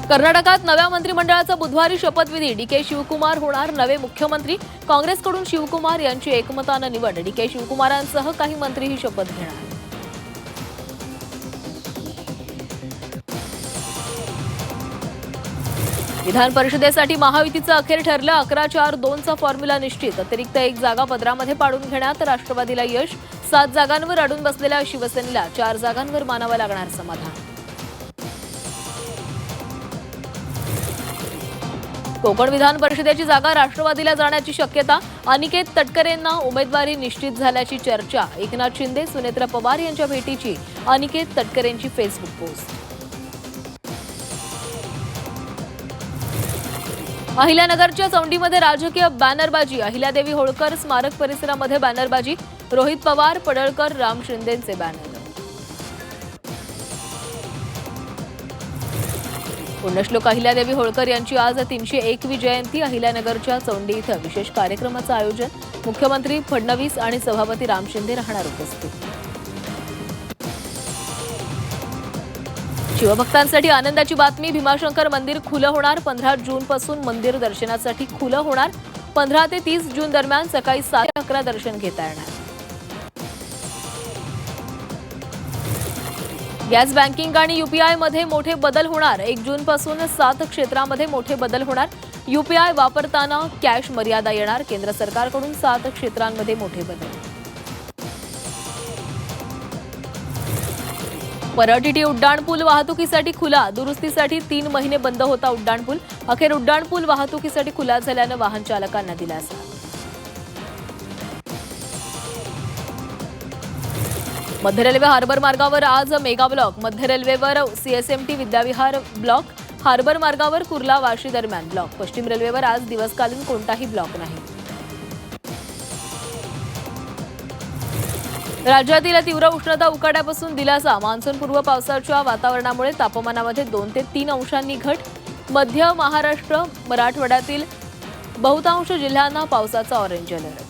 कर्नाटकात नव्या मंत्रिमंडळाचा बुधवारी शपथविधी. डीके शिवकुमार होणार नवे मुख्यमंत्री. काँग्रेसकडून शिवकुमार यांची एकमतानं निवड. डीके शिवकुमारांसह काही मंत्रीही शपथ घेणार. विधान परिषदेसाठी महायुतीचं अखेर ठरलं. 11-4-2चा फॉर्म्युला निश्चित. अतिरिक्त एक जागा पदरामध्ये पाडून घेण्यात राष्ट्रवादीला यश. 7 जागांवर अडून बसलेल्या शिवसेनेला 4 जागांवर मानावं लागणार समाधान. कोकण विधान परिषदेची जागा राष्ट्रवादीला जाण्याची शक्यता. अनिकेत तटकरेंना उमेदवारी निश्चित झाल्याची चर्चा. एकनाथ शिंदे सुनेत्रा पवार यांच्या भेटीची अनिकेत तटकरेंची फेसबुक पोस्ट. अहिल्यानगरच्या चौंडीमध्ये राजकीय बॅनरबाजी. अहिल्यादेवी होळकर स्मारक परिसरामध्ये बॅनरबाजी. रोहित पवार, पडळकर, राम शिंदेंचे बॅनर. पुण्यश्लोक अहिल्यादेवी होळकर यांची आज 301वी जयंती. अहिल्यानगरच्या चौंडी इथं विशेष कार्यक्रमाचं आयोजन. मुख्यमंत्री फडणवीस आणि सभापती राम शिंदे राहणार उपस्थित. शिवभक्तांसाठी आनंदाची बातमी. भीमाशंकर मंदिर खुलं होणार. 15 जूनपासून मंदिर दर्शनासाठी खुलं होणार. 15 ते 30 जून दरम्यान सकाळी 7 ते 11 दर्शन घेता येणार. गॅस बँकिंग आणि यूपीआय मध्ये मोठे बदल होणार. 1 जूनपासून 7 क्षेत्रामध्ये मोठे बदल होणार. यूपीआय वापरताना कॅश मर्यादा येणार. केंद्र सरकारकडून 7 क्षेत्रांमध्ये मोठे बदल. परळ-टीटी उड्डाणपूल वाहतुकीसाठी खुला. दुरुस्तीसाठी 3 महिने बंद होता उड्डाणपूल. अखेर उड्डाणपूल वाहतुकीसाठी खुला झाल्यानं वाहन चालकांना दिलासा. मध्य रेल्वे हार्बर मार्गावर आज मेगा ब्लॉक. मध्य रेल्वेवर सीएसएमटी विद्याविहार ब्लॉक. हार्बर मार्गावर कुर्ला वाशी दरम्यान ब्लॉक. पश्चिम रेल्वेवर आज दिवसकालीन कोणताही ब्लॉक नाही. राज्यातील तीव्र उष्णता उकाड्यापासून दिलासा. मान्सूनपूर्व पावसाच्या वातावरणामुळे तापमानामध्ये 2 ते 3 अंशांनी घट. मध्य महाराष्ट्र, मराठवाड्यातील बहुतांश जिल्ह्यांना पावसाचा ऑरेंज अलर्ट.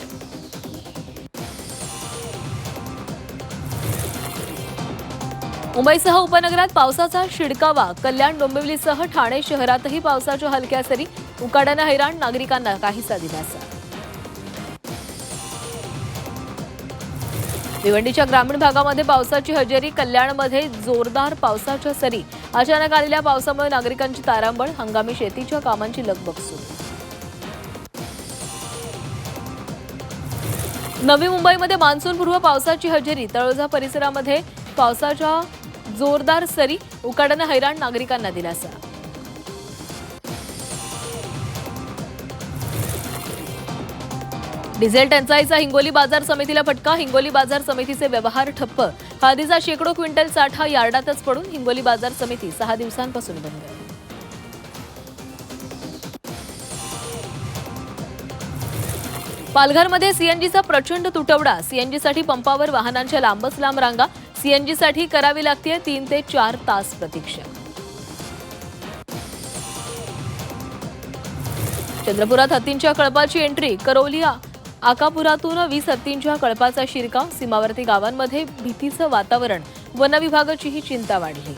मुंबईसह उपनगरात पावसाचा शिडकावा. कल्याण, डोंबिवलीसह ठाणे शहरातही पावसाच्या हलक्या सरी. उकाड्यानं हैराण नागरिकांना काहीसा दिलासा. भिवंडीच्या ग्रामीण भागामध्ये पावसाची हजेरी. कल्याणमध्ये जोरदार पावसाच्या सरी. अचानक आलेल्या पावसामुळे नागरिकांची तारांबळ. हंगामी शेतीच्या कामांची लगबग सुरू. नवी मुंबईमध्ये मान्सूनपूर्व पावसाची हजेरी. तळोजा परिसरामध्ये पावसाच्या जोरदार सरी. उकाड्यानं हैराण नागरिकांना दिलासा. डिझेल टंचाईचा हिंगोली बाजार समितीला फटका. हिंगोली बाजार समितीचे व्यवहार ठप्प. हळदीचा शेकडो क्विंटल साठा यार्डातच पडून हिंगोली बाजार समिती 6 दिवसांपासून बंद. पालघरमध्ये सीएनजीचा प्रचंड तुटवडा. सीएनजीसाठी पंपावर वाहनांच्या लांबच लांब रांगा. सीएनजीसाठी करावी लागते 3 ते 4 तास प्रतीक्षा. चंद्रपुरात हत्तींच्या कळपाची एंट्री. करौली आकापुरातून 20 हत्तींच्या कळपाचा शिरकाव. सीमावर्ती गावांमध्ये भीतीचं वातावरण. वनविभागाचीही चिंता वाढली.